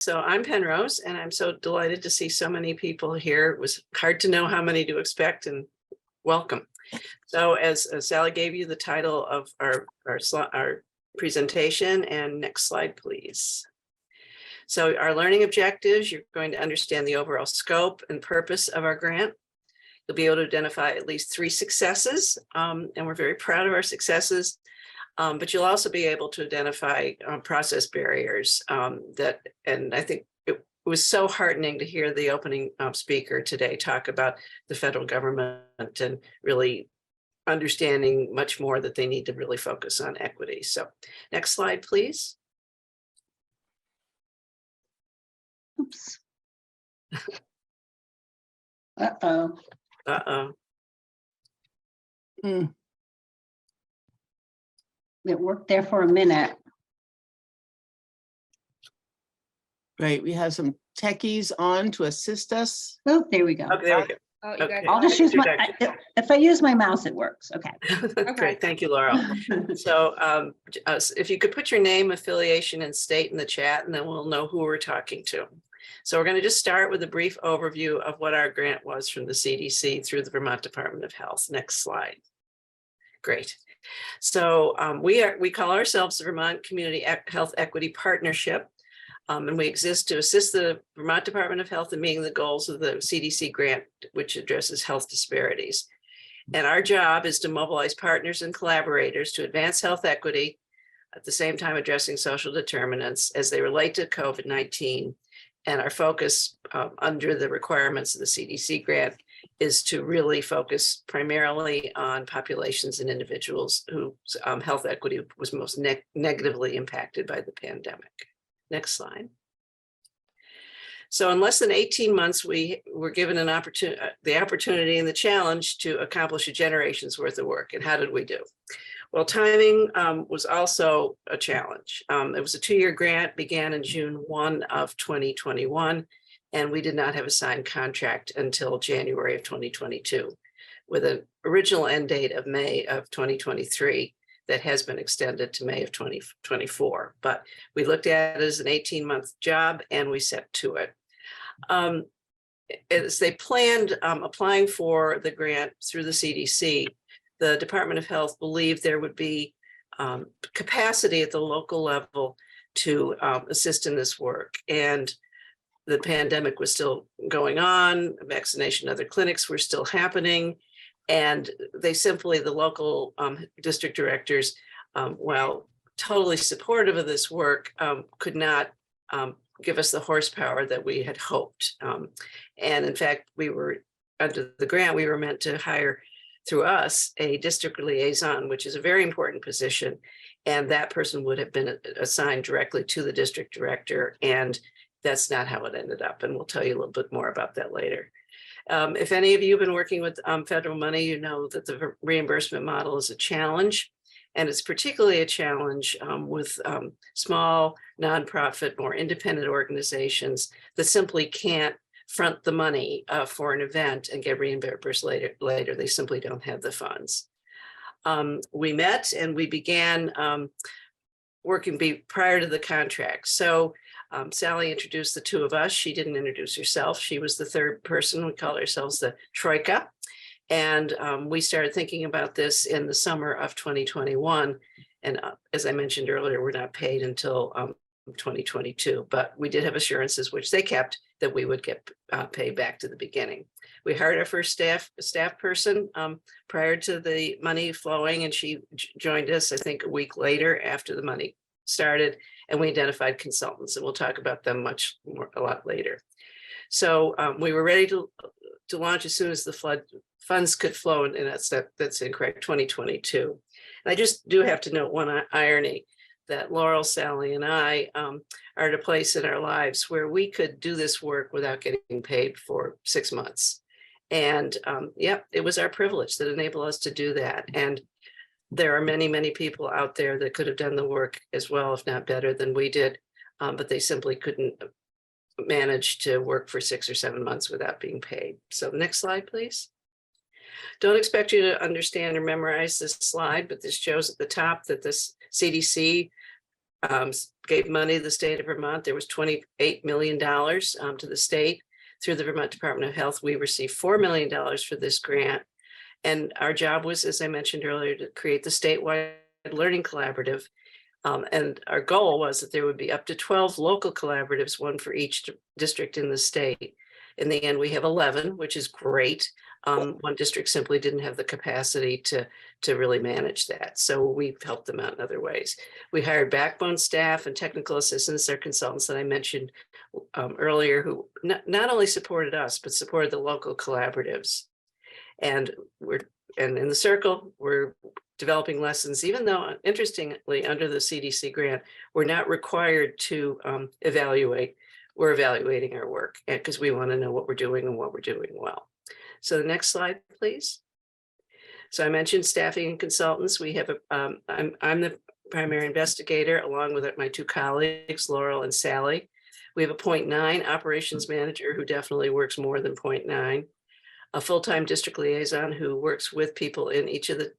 So I'm Penrose, and I'm so delighted to see so many people here. It was hard to know how many to expect, and welcome. So as Sally gave you the title of our presentation, and next slide, please. So our learning objectives, you're going to understand the overall scope and purpose of our grant. You'll be able to identify at least 3 successes, and we're very proud of our successes. But you'll also be able to identify process barriers and I think it was so heartening to hear the opening speaker today talk about the federal government and really understanding much more that they need to really focus on equity. So next slide, please. Oops. Uh-oh. Uh-oh. It worked there for a minute. Great, we have some techies on to assist us. Oh, there we go. Okay, there we go. Oh, you guys. I'll just use if I use my mouse, it works. Okay. Great, thank you, Laurel. So if you could put your name, affiliation, and state in the chat, and then we'll know who we're talking to. So we're going to just start with a brief overview of what our grant was from the CDC through the Vermont Department of Health. Next slide. Great. So we call ourselves the Vermont Community Health Equity Partnership, and we exist to assist the Vermont Department of Health in meeting the goals of the CDC grant, which addresses health disparities. And our job is to mobilize partners and collaborators to advance health equity, at the same time addressing social determinants as they relate to COVID-19. And our focus under the requirements of the CDC grant is to really focus primarily on populations and individuals whose health equity was most negatively impacted by the pandemic. Next slide. So in less than 18 months, we were given the opportunity and the challenge to accomplish a generation's worth of work. And how did we do? Well, timing was also a challenge. It was a 2-year grant, began in June 1 of 2021, and we did not have a signed contract until January of 2022, with an original end date of May of 2023 that has been extended to May of 2024. But we looked at it as an 18-month job, and we set to it. As they planned applying for the grant through the CDC, the Department of Health believed there would be capacity at the local level to assist in this work. And the pandemic was still going on, vaccination, other clinics were still happening. And they simply, the local district directors, while totally supportive of this work, could not give us the horsepower that we had hoped. And in fact, we were, under the grant, we were meant to hire through us a district liaison, which is a very important position. And that person would have been assigned directly to the district director. And that's not how it ended up. And we'll tell you a little bit more about that later. If any of you have been working with federal money, you know that the reimbursement model is a challenge. And it's particularly a challenge with small, nonprofit, more independent organizations that simply can't front the money for an event and get reimbursed later. They simply don't have the funds. We met and we began working prior to the contract. So Sally introduced the 2 of us. She didn't introduce herself. She was the 3rd person. We call ourselves the Troika. And we started thinking about this in the summer of 2021. And as I mentioned earlier, we're not paid until 2022, but we did have assurances, which they kept, that we would get paid back to the beginning. We hired our first staff person prior to the money flowing, and she joined us, I think, a week later after the money started, and we identified consultants, and we'll talk about them a lot later. So we were ready to launch as soon as the funds could flow, and that's incorrect, 2022. And I just do have to note one irony, that Laurel, Sally, and I are at a place in our lives where we could do this work without getting paid for 6 months. And yeah, it was our privilege that enabled us to do that. And there are many, many people out there that could have done the work as well, if not better than we did, but they simply couldn't manage to work for 6 or 7 months without being paid. So next slide, please. Don't expect you to understand or memorize this slide, but this shows at the top that this CDC gave money to the state of Vermont. There was $28 million to the state. Through the Vermont Department of Health, we received $4 million for this grant. And our job was, as I mentioned earlier, to create the statewide learning collaborative. And our goal was that there would be up to 12 local collaboratives, one for each district in the state. In the end, we have 11, which is great. One district simply didn't have the capacity to really manage that. So we've helped them out in other ways. We hired backbone staff and technical assistants, their consultants that I mentioned earlier, who not only supported us, but supported the local collaboratives. And in the circle, we're developing lessons, even though, interestingly, under the CDC grant, we're not required to evaluate. We're evaluating our work because we want to know what we're doing and what we're doing well. So the next slide, please. So I mentioned staffing and consultants. We have I'm the primary investigator along with my two colleagues, Laurel and Sally. We have a 0.9 operations manager who definitely works more than 0.9. A full-time district liaison who works with people in each of the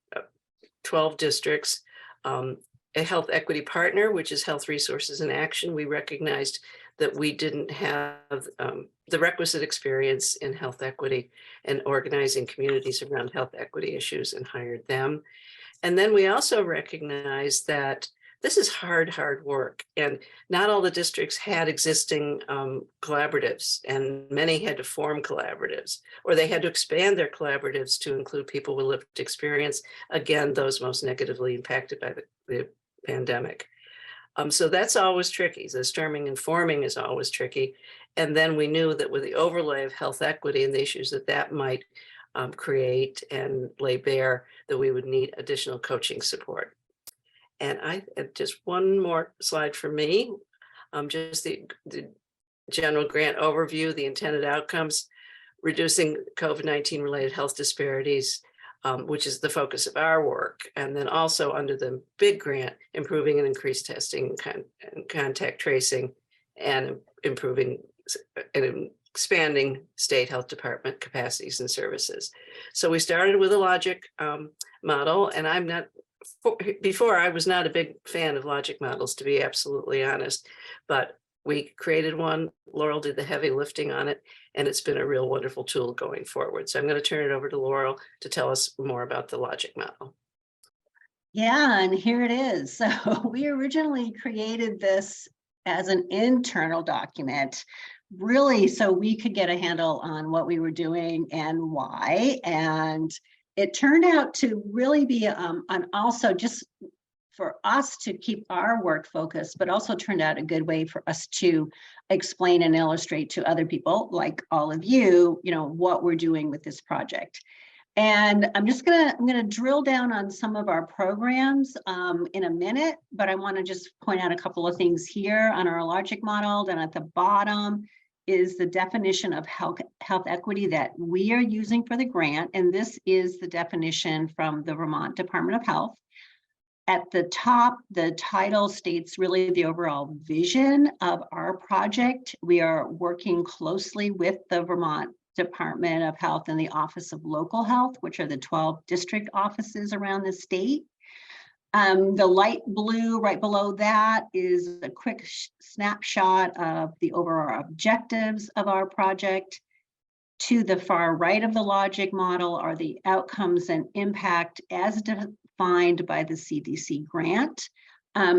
12 districts, a health equity partner, which is Health Resources in Action. We recognized that we didn't have the requisite experience in health equity and organizing communities around health equity issues and hired them. And then we also recognized that this is hard work, and not all the districts had existing collaboratives, and many had to form collaboratives, or they had to expand their collaboratives to include people with lived experience. Again, those most negatively impacted by the pandemic. So that's always tricky. The storming and forming is always tricky. And then we knew that with the overlay of health equity and the issues that might create and lay bare, that we would need additional coaching support. And just one more slide for me, just the general grant overview, the intended outcomes, reducing COVID-19 related health disparities, which is the focus of our work. And then also under the big grant, improving and increased testing and contact tracing, and improving and expanding state health department capacities and services. So we started with a logic model, and before I was not a big fan of logic models, to be absolutely honest, but we created one. Laurel did the heavy lifting on it, and it's been a real wonderful tool going forward. So I'm going to turn it over to Laurel to tell us more about the logic model. Yeah, and here it is. So we originally created this as an internal document, really so we could get a handle on what we were doing and why. And it turned out to really be and also just for us to keep our work focused, but also turned out a good way for us to explain and illustrate to other people like all of you, what we're doing with this project. And I'm gonna drill down on some of our programs in a minute, but I want to just point out a couple of things here on our logic model. Then at the bottom is the definition of health equity that we are using for the grant. And this is the definition from the Vermont Department of Health. At the top, the title states really the overall vision of our project. We are working closely with the Vermont Department of Health and the Office of Local Health, which are the 12 district offices around the state. The light blue right below that is a quick snapshot of the overall objectives of our project. To the far right of the logic model are the outcomes and impact as defined by the CDC grant.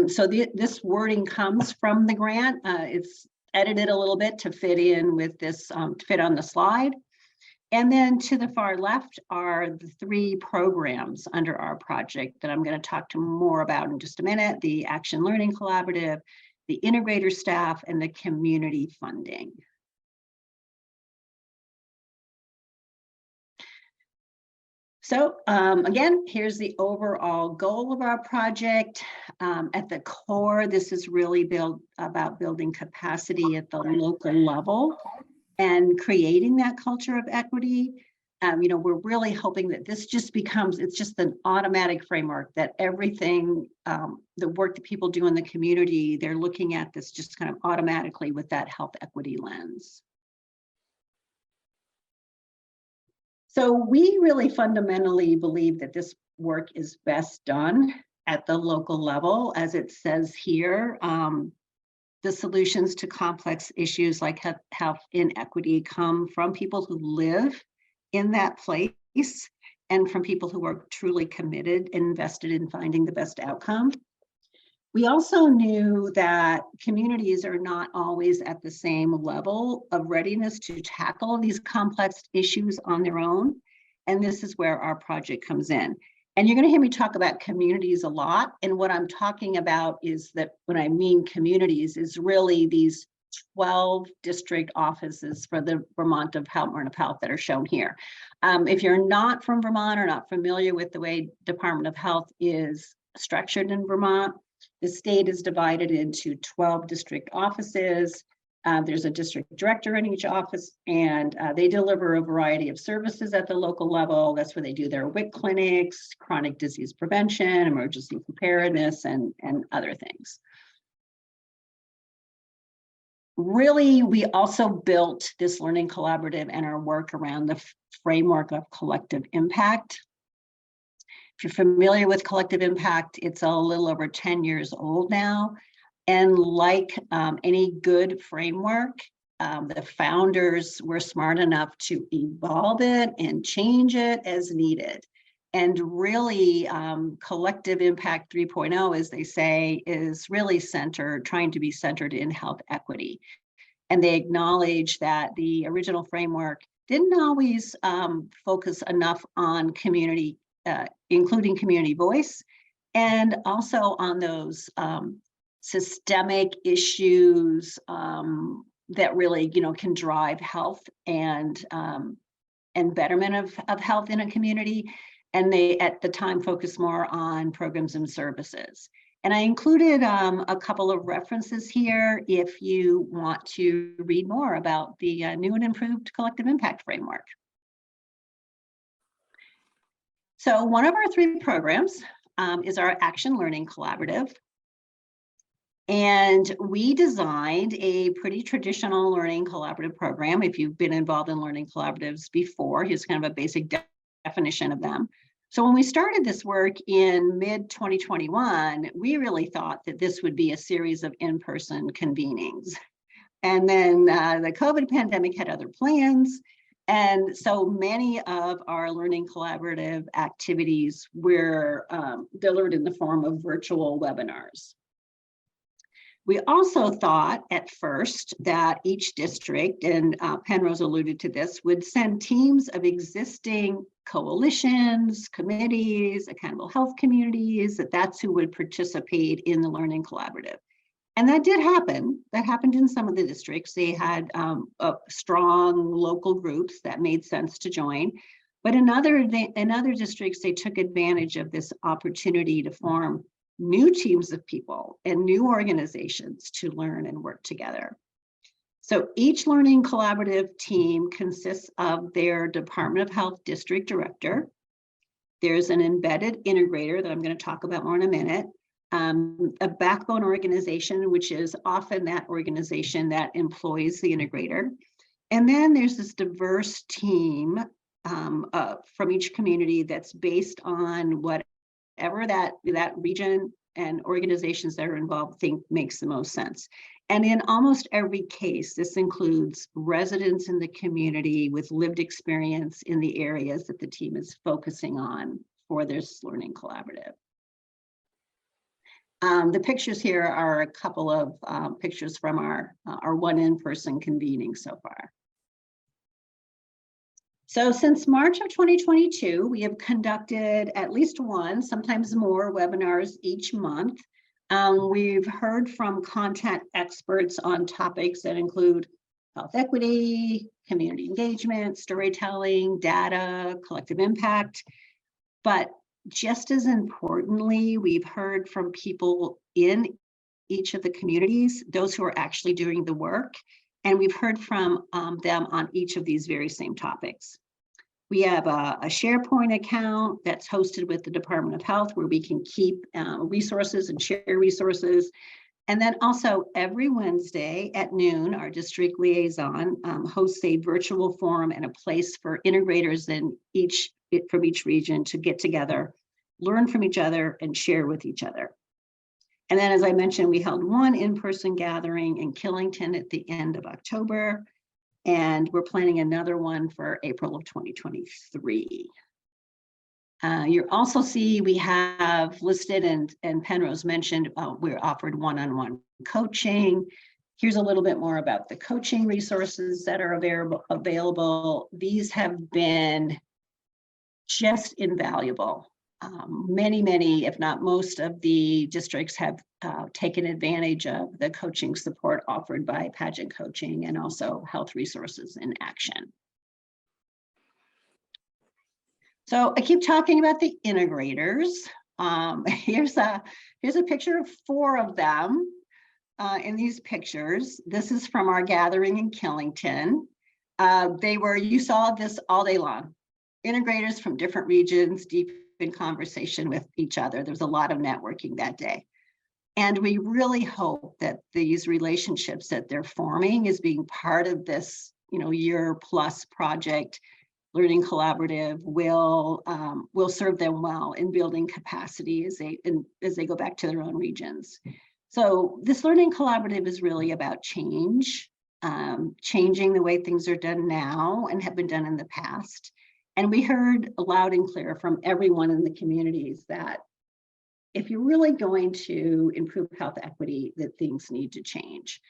So this wording comes from the grant. It's edited a little bit to fit in with this, to fit on the slide. And then to the far left are the 3 programs under our project that I'm going to talk to more about in just a minute: the Action Learning Collaborative, the integrator staff, and the community funding. So again, here's the overall goal of our project. At the core, this is really about building capacity at the local level and creating that culture of equity. We're really hoping that this just becomes, it's just an automatic framework that everything, the work that people do in the community, they're looking at this just kind of automatically with that health equity lens. So we really fundamentally believe that this work is best done at the local level, as it says here. The solutions to complex issues like health inequity come from people who live in that place and from people who are truly committed and invested in finding the best outcome. We also knew that communities are not always at the same level of readiness to tackle these complex issues on their own. And this is where our project comes in. And you're going to hear me talk about communities a lot. And what I'm talking about is that when I mean communities is really these 12 district offices for the Vermont Department of Health that are shown here. If you're not from Vermont or not familiar with the way Department of Health is structured in Vermont, the state is divided into 12 district offices. There's a district director in each office, and they deliver a variety of services at the local level. That's where they do their WIC clinics, chronic disease prevention, emergency preparedness, and other things. Really, we also built this learning collaborative and our work around the framework of collective impact. If you're familiar with collective impact, it's a little over 10 years old now. And like any good framework, the founders were smart enough to evolve it and change it as needed. And really, collective impact 3.0, as they say, is really trying to be centered in health equity. And they acknowledge that the original framework didn't always focus enough on community, including community voice, and also on those systemic issues that really, can drive health and betterment of health in a community. And they, at the time, focused more on programs and services. And I included a couple of references here if you want to read more about the new and improved collective impact framework. So one of our 3 programs is our Action Learning Collaborative. And we designed a pretty traditional learning collaborative program. If you've been involved in learning collaboratives before, here's kind of a basic definition of them. So when we started this work in mid-2021, we really thought that this would be a series of in-person convenings. And then the COVID pandemic had other plans. And so many of our learning collaborative activities were delivered in the form of virtual webinars. We also thought at first that each district, and Penrose alluded to this, would send teams of existing coalitions, committees, accountable health communities, that's who would participate in the learning collaborative. And that did happen. That happened in some of the districts. They had strong local groups that made sense to join. But in other districts, they took advantage of this opportunity to form new teams of people and new organizations to learn and work together. So each learning collaborative team consists of their Department of Health district director. There's an embedded integrator that I'm going to talk about more in a minute, a backbone organization, which is often that organization that employs the integrator. And then there's this diverse team from each community that's based on whatever that region and organizations that are involved think makes the most sense. And in almost every case, this includes residents in the community with lived experience in the areas that the team is focusing on for this learning collaborative. The pictures here are a couple of pictures from our one in-person convening so far. So since March of 2022, we have conducted at least one, sometimes more webinars each month. We've heard from content experts on topics that include health equity, community engagement, storytelling, data, collective impact. But just as importantly, we've heard from people in each of the communities, those who are actually doing the work, and we've heard from them on each of these very same topics. We have a SharePoint account that's hosted with the Department of Health where we can keep resources and share resources. And then also every Wednesday at noon, our district liaison hosts a virtual forum and a place for integrators from each region to get together learn from each other, and share with each other. And then, as I mentioned, we held one in-person gathering in Killington at the end of October, and we're planning another one for April of 2023. You also see we have listed, and Penrose mentioned, we're offered one-on-one coaching. Here's a little bit more about the coaching resources that are available. These have been just invaluable. Many, if not most of the districts have taken advantage of the coaching support offered by Pageant Coaching and also Health Resources in Action. So I keep talking about the integrators. Here's a picture of 4 of them in these pictures. This is from our gathering in Killington. You saw this all day long. Integrators from different regions, deep in conversation with each other. There was a lot of networking that day. And we really hope that these relationships that they're forming is being part of this, year-plus project. Learning Collaborative will serve them well in building capacity as they go back to their own regions. So this Learning Collaborative is really about change, changing the way things are done now and have been done in the past. And we heard loud and clear from everyone in the communities that if you're really going to improve health equity, that things need to change.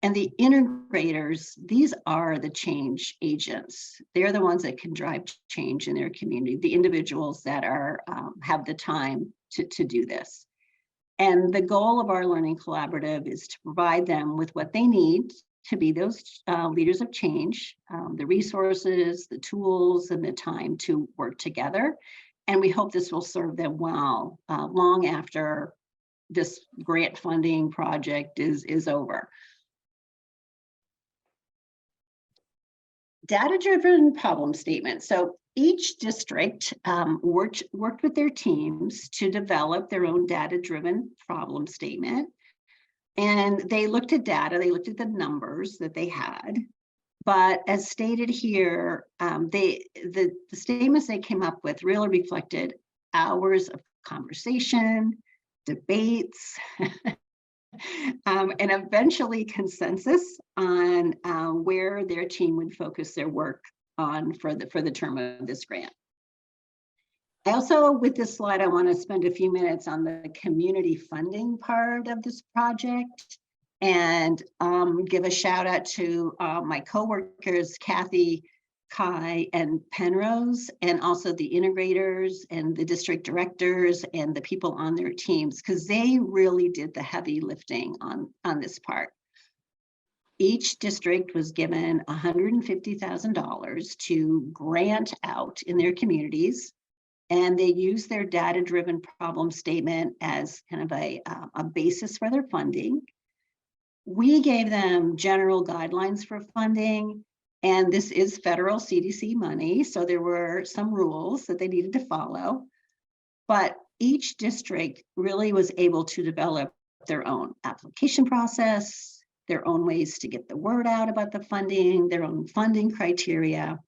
And the integrators, these are the change agents. They're the ones that can drive change in their community, the individuals that have the time to do this. And the goal of our Learning Collaborative is to provide them with what they need to be those leaders of change, the resources, the tools, and the time to work together. And we hope this will serve them well long after this grant funding project is over. Data-driven problem statement. So each district worked with their teams to develop their own data-driven problem statement. And they looked at data, they looked at the numbers that they had. But as stated here, the statements they came up with really reflected hours of conversation, debates, and eventually consensus on where their team would focus their work on for the term of this grant. I also, with this slide, I want to spend a few minutes on the community funding part of this project and give a shout out to my coworkers, Kathy, Kai, and Penrose, and also the integrators and the district directors and the people on their teams, because they really did the heavy lifting on this part. Each district was given $150,000 to grant out in their communities, and they used their data-driven problem statement as kind of a basis for their funding. We gave them general guidelines for funding, and this is federal CDC money, so there were some rules that they needed to follow. But each district really was able to develop their own application process, their own ways to get the word out about the funding, their own funding criteria,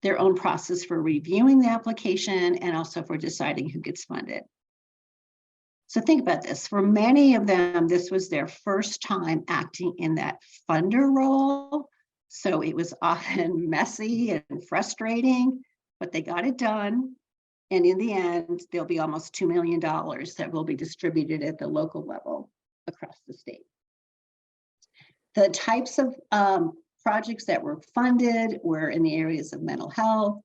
their own process for reviewing the application, and also for deciding who gets funded. So think about this. For many of them, this was their first time acting in that funder role. So it was often messy and frustrating, but they got it done. And in the end, there'll be almost $2 million that will be distributed at the local level across the state. The types of projects that were funded were in the areas of mental health,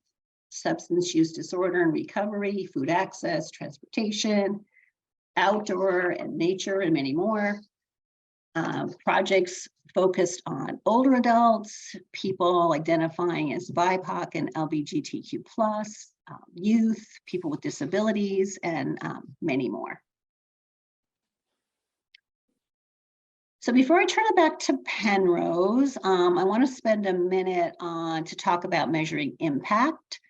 substance use disorder and recovery, food access, transportation, outdoor and nature, and many more. Projects focused on older adults, people identifying as BIPOC and LGBTQ+, youth, people with disabilities, and many more. So before I turn it back to Penrose, I want to spend a minute to talk about measuring impact.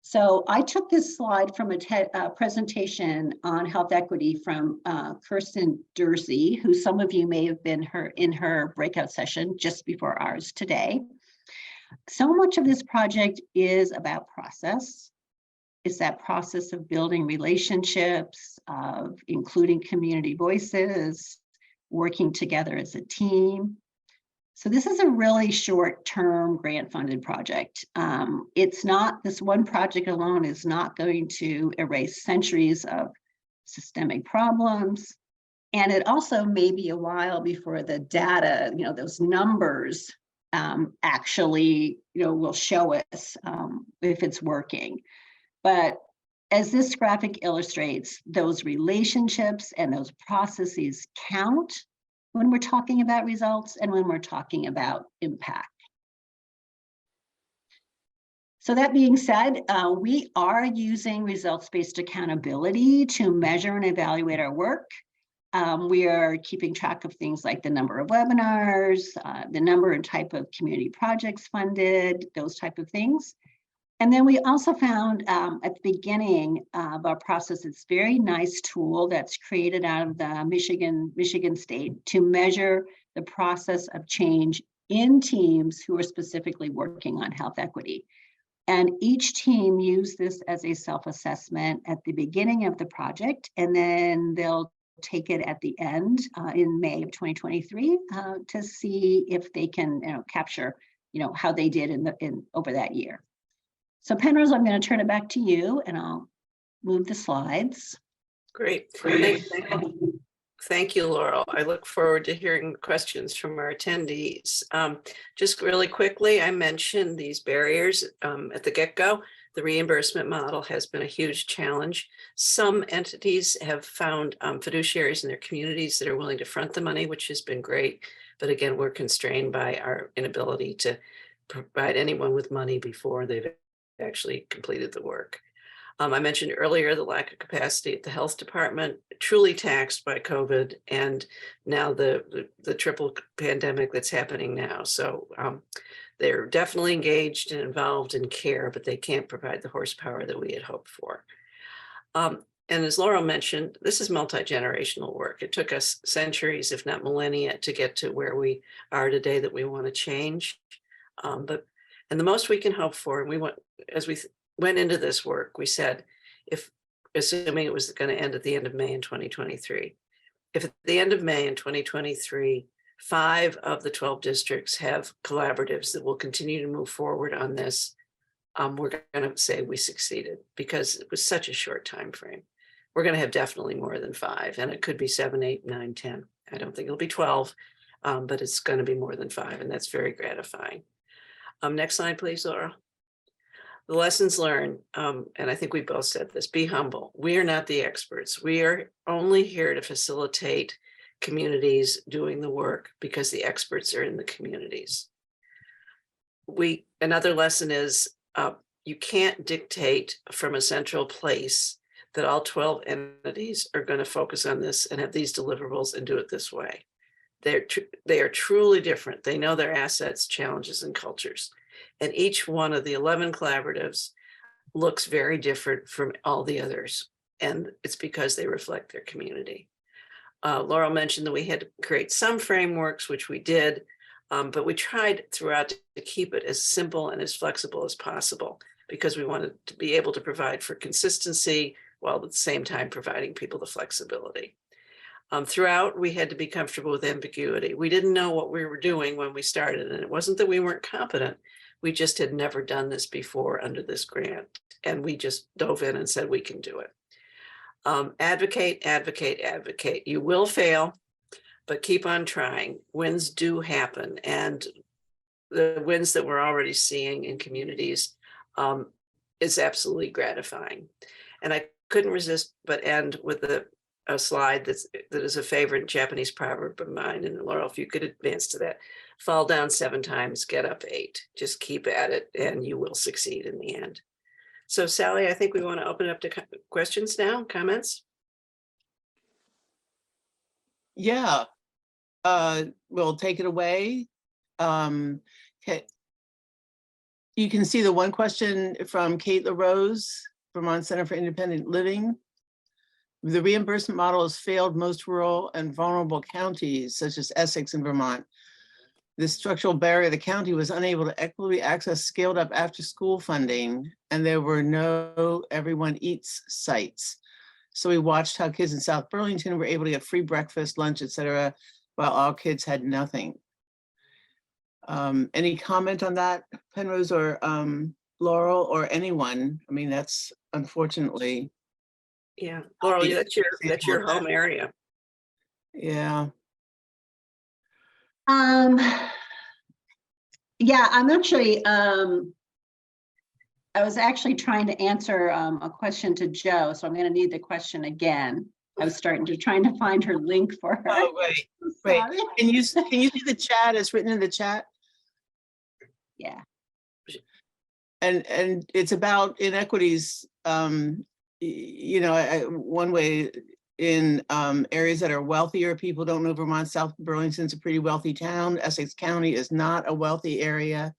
So I took this slide from a presentation on health equity from Kirsten Dursey, who some of you may have been in her breakout session just before ours today. So much of this project is about process. It's that process of building relationships, of including community voices, working together as a team. So this is a really short-term grant-funded project. It's not, this one project alone is not going to erase centuries of systemic problems. And it also may be a while before the data, those numbers actually, will show us if it's working. But as this graphic illustrates, those relationships and those processes count when we're talking about results and when we're talking about impact. So that being said, we are using results-based accountability to measure and evaluate our work. We are keeping track of things like the number of webinars, the number and type of community projects funded, those type of things. And then we also found at the beginning of our process, this very nice tool that's created out of the Michigan State to measure the process of change in teams who are specifically working on health equity. And each team used this as a self-assessment at the beginning of the project, and then they'll take it at the end in May of 2023 to see if they can capture how they did over that year. So Penrose, I'm going to turn it back to you and I'll move the slides. Great. Thank you, Laurel. I look forward to hearing questions from our attendees. Just really quickly, I mentioned these barriers at the get-go. The reimbursement model has been a huge challenge. Some entities have found fiduciaries in their communities that are willing to front the money, which has been great. But again, we're constrained by our inability to provide anyone with money before they've actually completed the work. I mentioned earlier the lack of capacity at the health department, truly taxed by COVID, and now the triple pandemic that's happening now. So they're definitely engaged and involved in care, but they can't provide the horsepower that we had hoped for. And as Laurel mentioned, this is multi-generational work. It took us centuries, if not millennia, to get to where we are today that we want to change. And the most we can hope for, and as we went into this work, we said, assuming it was going to end at the end of May in 2023, if at the end of May in 2023, 5 of the 12 districts have collaboratives that will continue to move forward on this, we're going to say we succeeded because it was such a short time frame. We're going to have definitely more than 5, and it could be 7, 8, 9, 10. I don't think it'll be 12, but it's going to be more than 5, and that's very gratifying. Next slide, please, Laura. The lessons learned, and I think we both said this, be humble. We are not the experts. We are only here to facilitate communities doing the work because the experts are in the communities. Another lesson is you can't dictate from a central place that all 12 entities are going to focus on this and have these deliverables and do it this way. They are truly different. They know their assets, challenges, and cultures. And each one of the 11 collaboratives looks very different from all the others. And it's because they reflect their community. Laurel mentioned that we had to create some frameworks, which we did, but we tried throughout to keep it as simple and as flexible as possible because we wanted to be able to provide for consistency while at the same time providing people the flexibility. Throughout, we had to be comfortable with ambiguity. We didn't know what we were doing when we started, and it wasn't that we weren't competent. We just had never done this before under this grant, and we just dove in and said, we can do it. Advocate, advocate, advocate. You will fail, but keep on trying. Wins do happen, and the wins that we're already seeing in communities is absolutely gratifying. And I couldn't resist but end with a slide that is a favorite Japanese proverb of mine. And Laurel, if you could advance to that, fall down 7 times, get up 8. Just keep at it and you will succeed in the end. So Sally, I think we want to open it up to questions now, comments. Yeah, we'll take it away. Okay. You can see the one question from Kate LaRose, Vermont Center for Independent Living. The reimbursement model has failed most rural and vulnerable counties, such as Essex and Vermont. the structural barrier, the county was unable to equitably access scaled up after school funding, and there were no Everyone Eats sites. So we watched how kids in South Burlington were able to get free breakfast, lunch, etc., while all kids had nothing. Any comment on that, Penrose or Laurel or anyone? I mean, that's unfortunately. Yeah, Laurel, that's your home area. Yeah. Yeah, I'm actually, I was actually trying to answer a question to Joe, so I'm going to need the question again. I was trying to find her link for her. Oh, right. Sorry. Can you see the chat? It's written in the chat. Yeah. And it's about inequities. You know, one way in areas that are wealthier, people don't know Vermont. South Burlington's a pretty wealthy town. Essex County is not a wealthy area,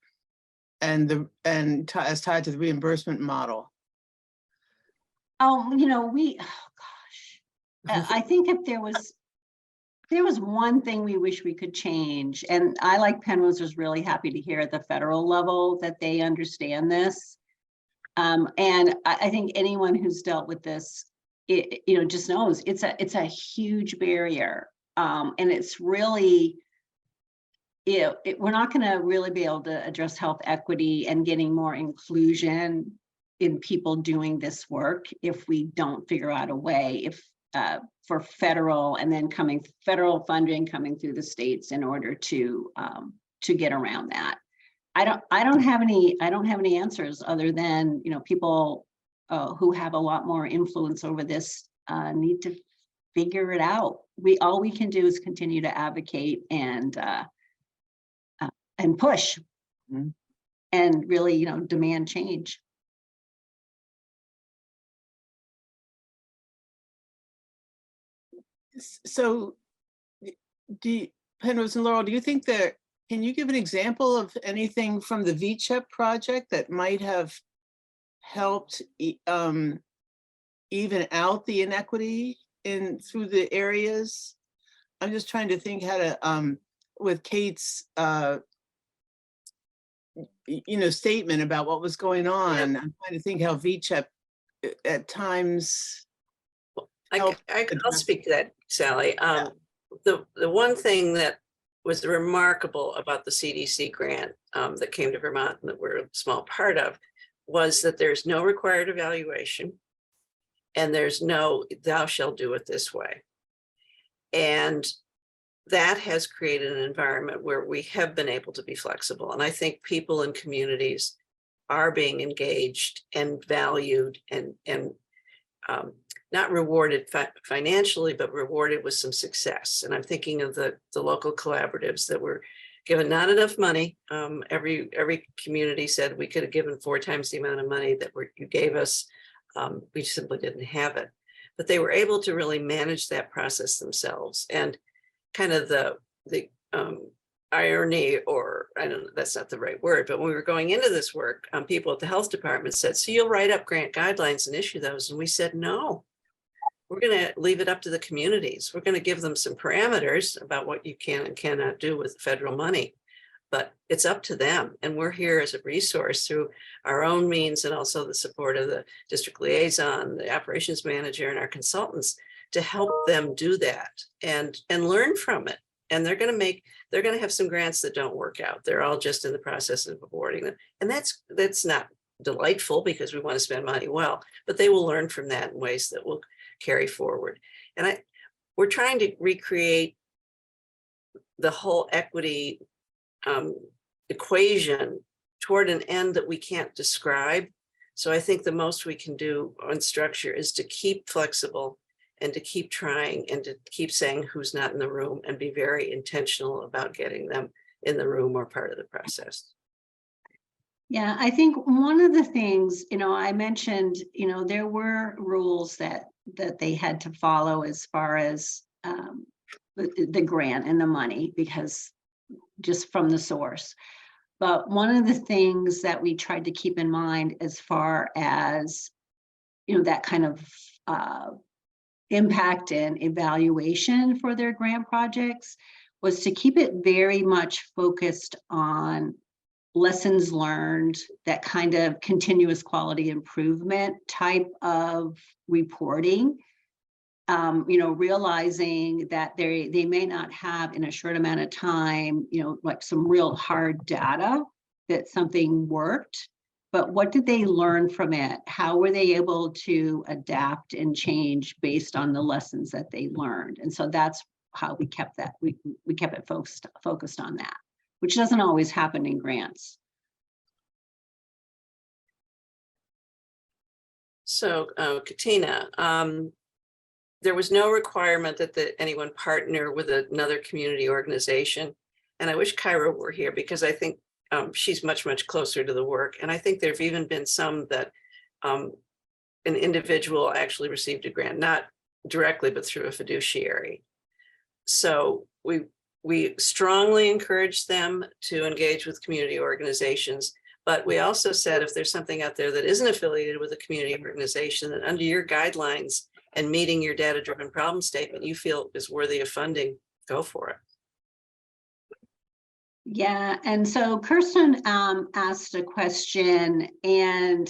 and as tied to the reimbursement model. Oh, you know, I think if there was one thing we wish we could change, and I, like Penrose, was really happy to hear at the federal level that they understand this. And I think anyone who's dealt with this, you know, just knows it's a huge barrier. And it's really, you know, we're not going to really be able to address health equity and getting more inclusion in people doing this work if we don't figure out a way for federal and then federal funding coming through the states in order to get around that. I don't have any answers other than, you know, people who have a lot more influence over this need to figure it out. All we can do is continue to advocate and push. Mm-hmm. And really, you know, demand change. So, Penrose and Laurel, do you think that, can you give an example of anything from the VCHEP project that might have helped even out the inequity through the areas? I'm just trying to think how to, with Kate's, you know, statement about what was going on. Yeah. I'm trying to think how VCHEP at times. I'll speak to that, Sally. Yeah. The one thing that was remarkable about the CDC grant that came to Vermont and that we're a small part of was that there's no required evaluation and there's no thou shall do it this way. And that has created an environment where we have been able to be flexible. And I think people in communities are being engaged and valued and not rewarded financially, but rewarded with some success. And I'm thinking of the local collaboratives that were given not enough money. Every community said we could have given 4 times the amount of money that you gave us. We simply didn't have it. But they were able to really manage that process themselves. And kind of the irony, or I don't know, that's not the right word, but when we were going into this work, people at the health department said, so you'll write up grant guidelines and issue those. And we said, no. We're going to leave it up to the communities. We're going to give them some parameters about what you can and cannot do with federal money, but it's up to them. And we're here as a resource through our own means and also the support of the district liaison, the operations manager, and our consultants to help them do that and learn from it. And they're going to have some grants that don't work out. They're all just in the process of awarding them. And that's not delightful because we want to spend money well, but they will learn from that in ways that will carry forward. And we're trying to recreate the whole equity equation toward an end that we can't describe. So I think the most we can do on structure is to keep flexible and to keep trying and to keep saying who's not in the room and be very intentional about getting them in the room or part of the process. Yeah, I think one of the things, you know, I mentioned, you know, there were rules that they had to follow as far as the grant and the money, because just from the source. But one of the things that we tried to keep in mind as far as, you know, that kind of impact and evaluation for their grant projects was to keep it very much focused on lessons learned, that kind of continuous quality improvement type of reporting. Realizing that they may not have in a short amount of time, like some real hard data that something worked, but what did they learn from it? How were they able to adapt and change based on the lessons that they learned? And so that's how we kept that. We kept it focused on that, which doesn't always happen in grants. So, Katina, there was no requirement that anyone partner with another community organization. And I wish Kyra were here because I think she's much, much closer to the work. And I think there've even been some that an individual actually received a grant, not directly, but through a fiduciary. So we strongly encourage them to engage with community organizations. But we also said if there's something out there that isn't affiliated with a community organization, that under your guidelines and meeting your data-driven problem statement, you feel is worthy of funding, go for it. Yeah, and so Kirsten asked a question, and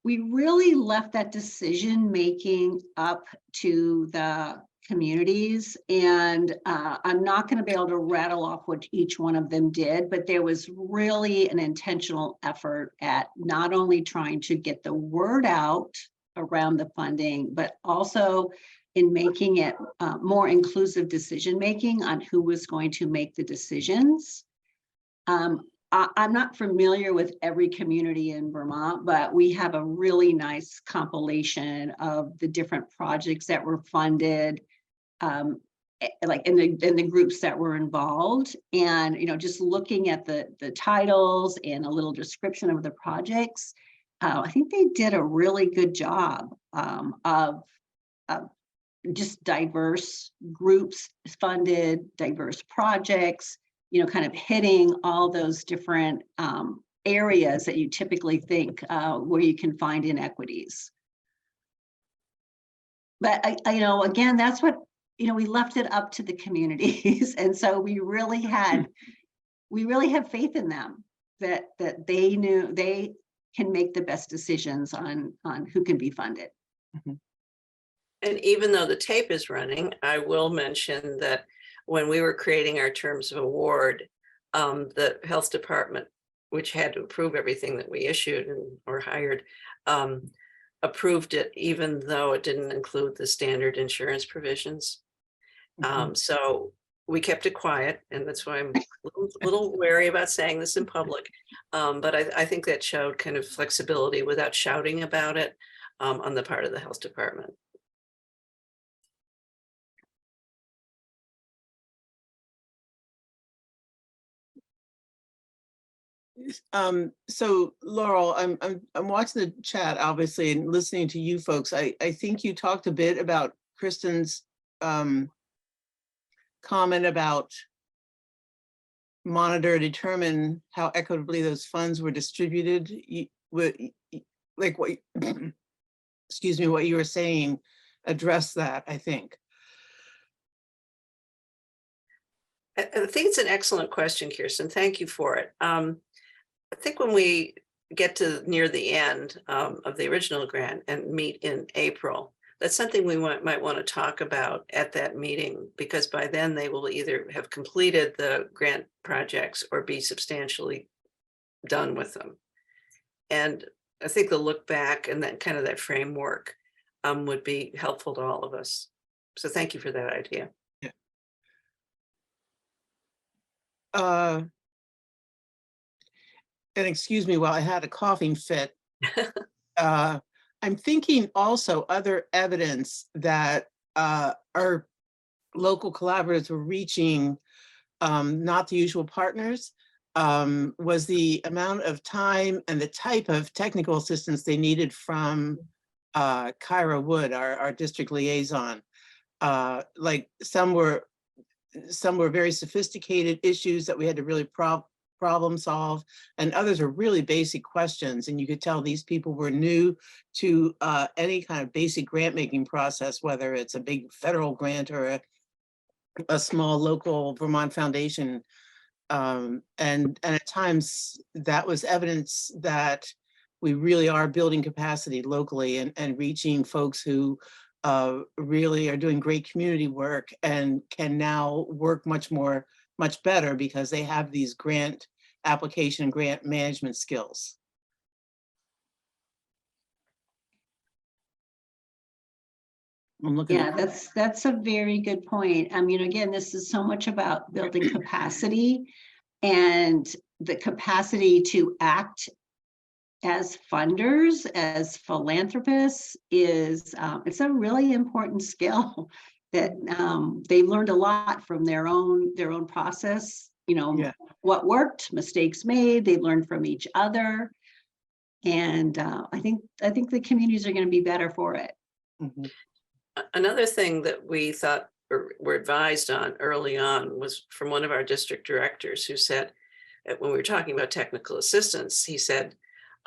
we really left that decision making up to the communities. And I'm not going to be able to rattle off what each one of them did, but there was really an intentional effort at not only trying to get the word out around the funding, but also in making it more inclusive decision making on who was going to make the decisions. I'm not familiar with every community in Vermont, but we have a really nice compilation of the different projects that were funded, like in the groups that were involved. And just looking at the titles and a little description of the projects, I think they did a really good job of just diverse groups funded, diverse projects, kind of hitting all those different areas that you typically think where you can find inequities. But again, that's what, we left it up to the communities. And so we really have faith in them that they knew they can make the best decisions on who can be funded. Mm-hmm. And even though the tape is running, I will mention that when we were creating our terms of award, the health department, which had to approve everything that we issued or hired, approved it, even though it didn't include the standard insurance provisions. Mm-hmm. So we kept it quiet, and that's why I'm a little wary about saying this in public. But I think that showed kind of flexibility without shouting about it on the part of the health department. So Laurel, I'm watching the chat, obviously, and listening to you folks. I think you talked a bit about Kristen's comment about monitor, determine how equitably those funds were distributed. Like what, excuse me, what you were saying, address that, I think. I think it's an excellent question, Kirsten. Thank you for it. I think when we get to near the end of the original grant and meet in April, that's something we might want to talk about at that meeting, because by then they will either have completed the grant projects or be substantially done with them. And I think the look back and that kind of that framework would be helpful to all of us. So thank you for that idea. Yeah. And excuse me while I had a coughing fit. I'm thinking also other evidence that our local collaborators were reaching not the usual partners was the amount of time and the type of technical assistance they needed from Kyra Wood, our district liaison. Like some were very sophisticated issues that we had to really problem solve, and others are really basic questions, and you could tell these people were new to any kind of basic grant making process, whether it's a big federal grant or a small local Vermont foundation. And at times that was evidence that we really are building capacity locally and reaching folks who really are doing great community work and can now work much better because they have these grant application, grant management skills. I'm looking. Yeah, that's a very good point. I mean, again, this is so much about building capacity and the capacity to act as funders, as philanthropists is, it's a really important skill that they've learned a lot from their own process, Yeah. what worked, mistakes made, they've learned from each other. And I think the communities are going to be better for it. Mhm. Another thing that we thought or were advised on early on was from one of our district directors who said, when we were talking about technical assistance, he said,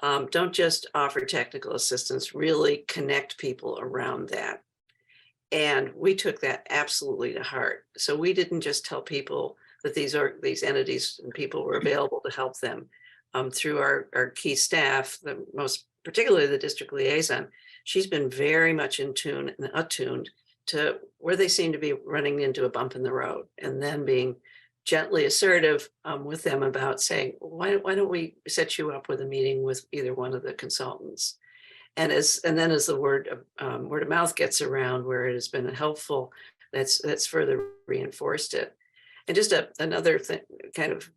don't just offer technical assistance, really connect people around that. And we took that absolutely to heart. So we didn't just tell people that these entities and people were available to help them through our key staff, most particularly the district liaison. She's been very much in tune and attuned to where they seem to be running into a bump in the road, and then being gently assertive with them about saying, why don't we set you up with a meeting with either one of the consultants? And then as the word of mouth gets around where it has been helpful, that's further reinforced it. And just another thing, kind of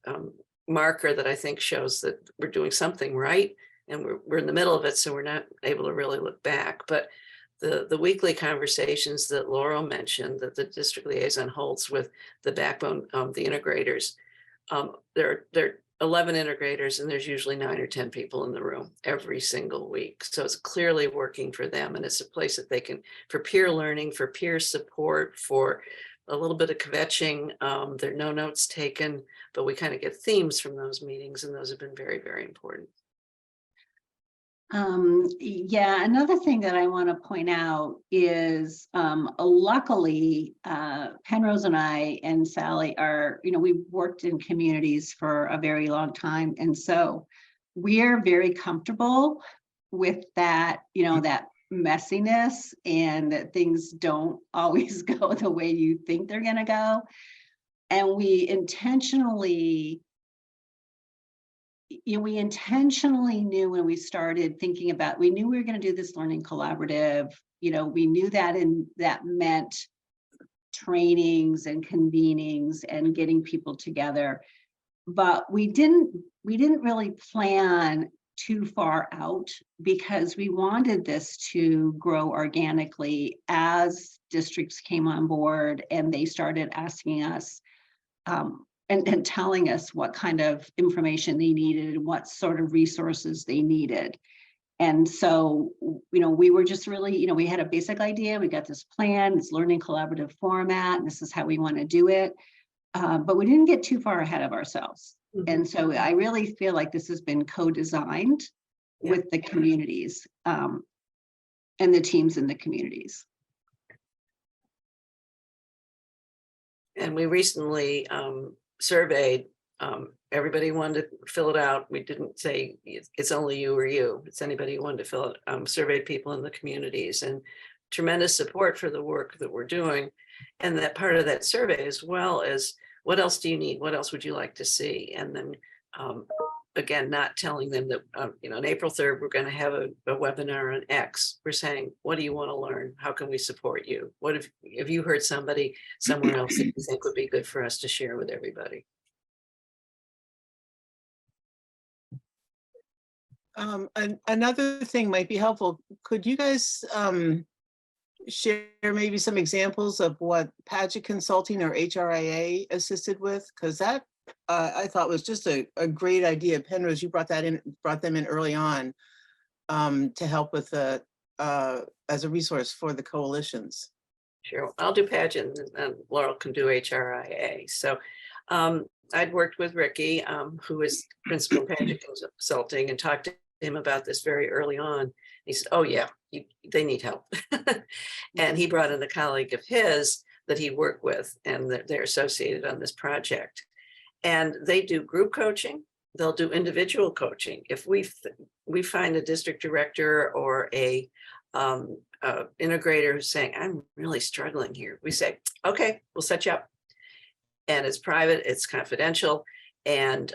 marker that I think shows that we're doing something right, and we're in the middle of it, so we're not able to really look back. But the weekly conversations that Laurel mentioned that the district liaison holds with the backbone, the integrators, there are 11 integrators, and there's usually 9 or 10 people in the room every single week. So it's clearly working for them, and it's a place that they can, for peer learning, for peer support, for a little bit of kvetching. There are no notes taken, but we kind of get themes from those meetings, and those have been very, very important. Yeah, another thing that I want to point out is luckily Penrose and I and Sally are, we've worked in communities for a very long time. And so we are very comfortable with that, that messiness, and that things don't always go the way you think they're going to go. And we intentionally knew when we started thinking about, we knew we were going to do this learning collaborative, we knew that meant trainings and convenings and getting people together, but we didn't really plan too far out, because we wanted this to grow organically as districts came on board and they started asking us and telling us what kind of information they needed and what sort of resources they needed. And so, we were just really, we had a basic idea. We got this plan, this learning collaborative format, and this is how we want to do it. But we didn't get too far ahead of ourselves. Mm-hmm. And so I really feel like this has been co-designed with the communities and the teams in the communities. And we recently surveyed, everybody wanted to fill it out. We didn't say it's only you or you, it's anybody who wanted to fill it, surveyed people in the communities, and tremendous support for the work that we're doing. And that part of that survey, as well as what else do you need? What else would you like to see? And then again, not telling them that, on April 3rd, we're going to have a webinar on X. We're saying, what do you want to learn? How can we support you? What if you heard somebody somewhere else that you think would be good for us to share with everybody? Another thing might be helpful. Could you guys share maybe some examples of what Paget Consulting or HRIA assisted with? Because that I thought was just a great idea. Penrose, you brought them in early on to help with the as a resource for the coalitions. Sure, I'll do Paget, and Laurel can do HRIA. So I'd worked with Ricky, who is principal in Paget Consulting, and talked to him about this very early on. He said, oh yeah, they need help. And he brought in a colleague of his that he worked with and that they're associated on this project. And they do group coaching. They'll do individual coaching. If we find a district director or a integrator who's saying, I'm really struggling here, we say, okay, we'll set you up. And it's private, it's confidential, and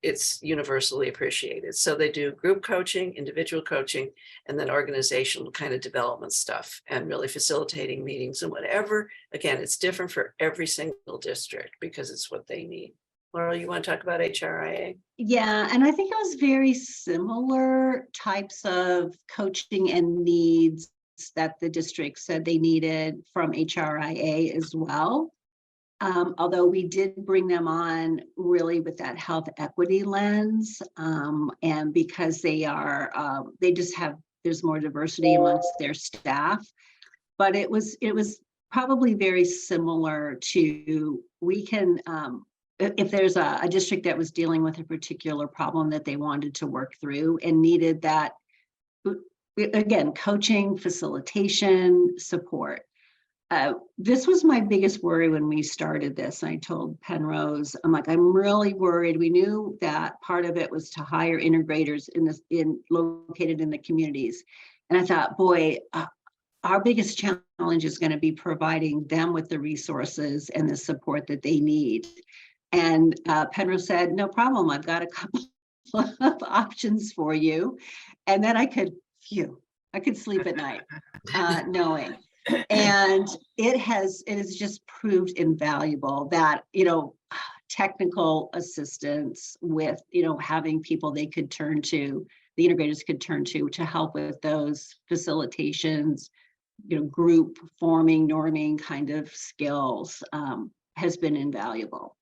it's universally appreciated. So they do group coaching, individual coaching, and then organizational kind of development stuff, and really facilitating meetings and whatever. Again, it's different for every single district because it's what they need. Laurel, you want to talk about HRIA? Yeah, and I think it was very similar types of coaching and needs that the district said they needed from HRIA as well. Although we did bring them on really with that health equity lens, and because they are, they just have, there's more diversity amongst their staff, but it was probably very similar to, we can, if there's a district that was dealing with a particular problem that they wanted to work through and needed that, again, coaching, facilitation, support. This was my biggest worry when we started this. I told Penrose, I'm like, I'm really worried. We knew that part of it was to hire integrators located in the communities. And I thought, boy, our biggest challenge is going to be providing them with the resources and the support that they need. And Penrose said, no problem. I've got a couple of options for you. And then I could sleep at night knowing. And it has just proved invaluable that, technical assistance with, having people they could turn to, the integrators could turn to help with those facilitations, group forming, norming kind of skills has been invaluable.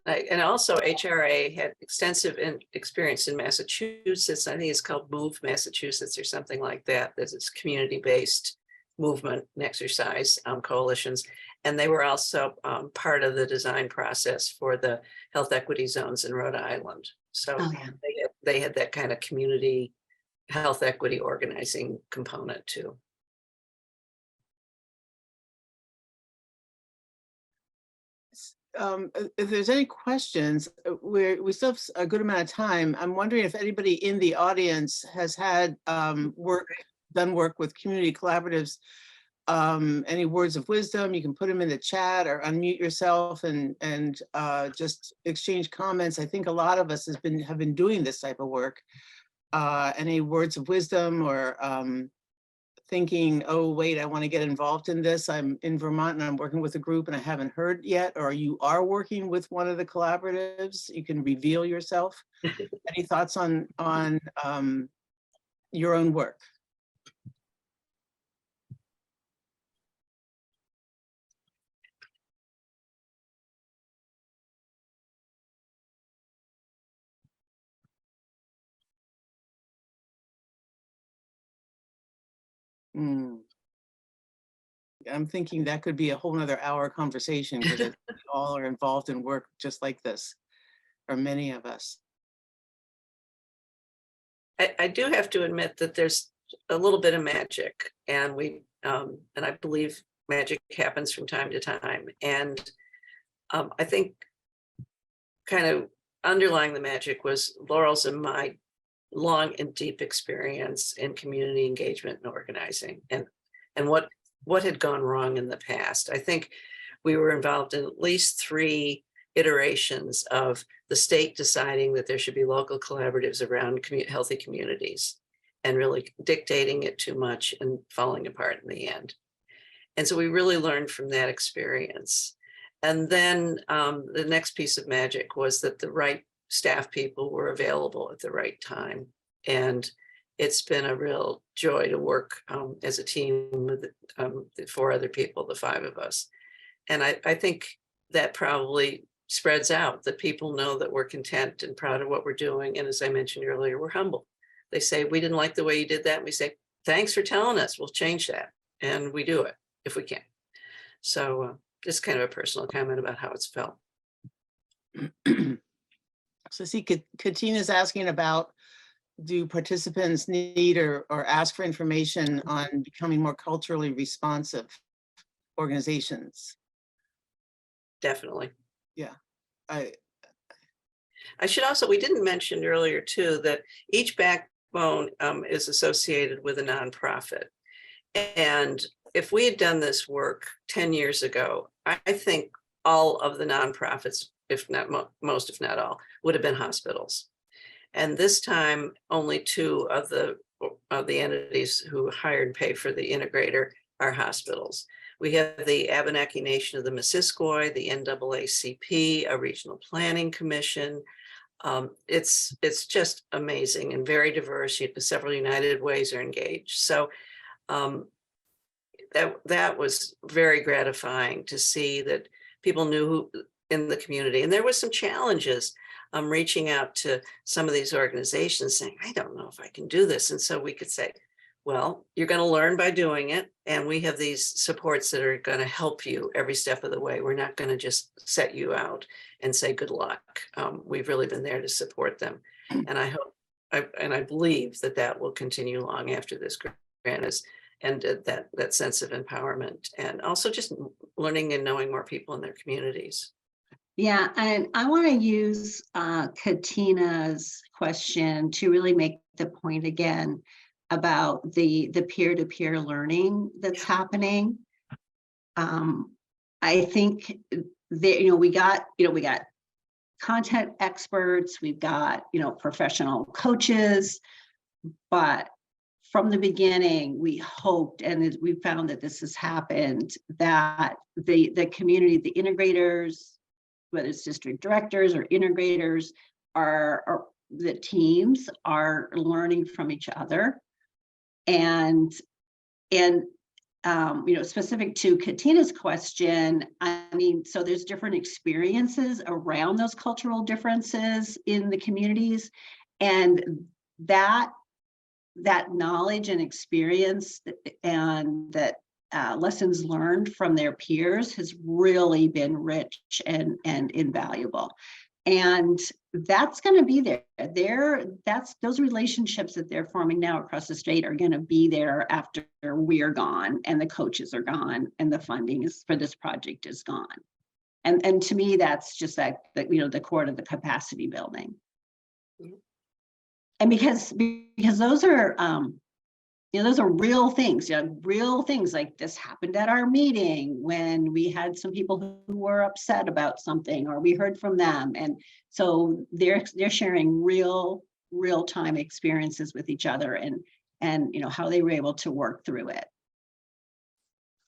And also HRA had extensive experience in Massachusetts. I think it's called Move Massachusetts or something like that. There's this community-based movement and exercise coalitions. And they were also part of the design process for the health equity zones in Rhode Island. So they had that kind of community health equity organizing component too. If there's any questions, we still have a good amount of time. I'm wondering if anybody in the audience has had done work with community collaboratives. Any words of wisdom, you can put them in the chat or unmute yourself and just exchange comments. I think a lot of us have been doing this type of work. Any words of wisdom or thinking, oh, wait, I want to get involved in this. I'm in Vermont and I'm working with a group and I haven't heard yet, or you are working with one of the collaboratives, you can reveal yourself. Any thoughts on your own work? I'm thinking that could be a whole nother hour conversation because we all are involved in work just like this, or many of us. I do have to admit that there's a little bit of magic, and and I believe magic happens from time to time. And I think kind of underlying the magic was Laurel's and my long and deep experience in community engagement and organizing, and what had gone wrong in the past. I think we were involved in at least 3 iterations of the state deciding that there should be local collaboratives around healthy communities and really dictating it too much and falling apart in the end. And so we really learned from that experience. And then the next piece of magic was that the right staff people were available at the right time. And it's been a real joy to work as a team with the 4 other people, the 5 of us. And I think that probably spreads out, that people know that we're content and proud of what we're doing. And as I mentioned earlier, we're humble. They say, we didn't like the way you did that. And we say, thanks for telling us, we'll change that. And we do it if we can. So just kind of a personal comment about how it's felt. So see, Katina's asking about, do participants need or ask for information on becoming more culturally responsive? organizations. Definitely. I, I should also, we didn't mention earlier too, that each backbone is associated with a nonprofit. And if we had done this work 10 years ago, I think all of the nonprofits, if not most, if not all, would have been hospitals. And this time, only two of the entities who hire and pay for the integrator are hospitals. We have the Abenaki Nation of the Missisquoi, the NAACP, a regional planning commission. It's just amazing and very diverse. Several United Ways are engaged. So that was very gratifying to see that people knew who in the community. And there was some challenges reaching out to some of these organizations saying, I don't know if I can do this. And so we could say, well, you're going to learn by doing it. And we have these supports that are going to help you every step of the way. We're not going to just set you out and say, good luck. We've really been there to support them. And I hope, I believe that that will continue long after this grant is ended, that sense of empowerment, and also just learning and knowing more people in their communities. Yeah, and I want to use Katina's question to really make the point again about the peer-to-peer learning that's happening. I think that we got content experts, we've got professional coaches, but from the beginning, we hoped, and we found that this has happened, that the community, the integrators, whether it's district directors or integrators, are the teams are learning from each other. And specific to Katina's question, I mean, so there's different experiences around those cultural differences in the communities, and that knowledge and experience and that lessons learned from their peers has really been rich and invaluable. And that's going to be there. Those relationships that they're forming now across the state are going to be there after we're gone and the coaches are gone and the funding for this project is gone. And to me, that's just the core of the capacity building. And because those are those are real things, real things like this happened at our meeting when we had some people who were upset about something, or we heard from them. And so they're sharing real time experiences with each other and how they were able to work through it.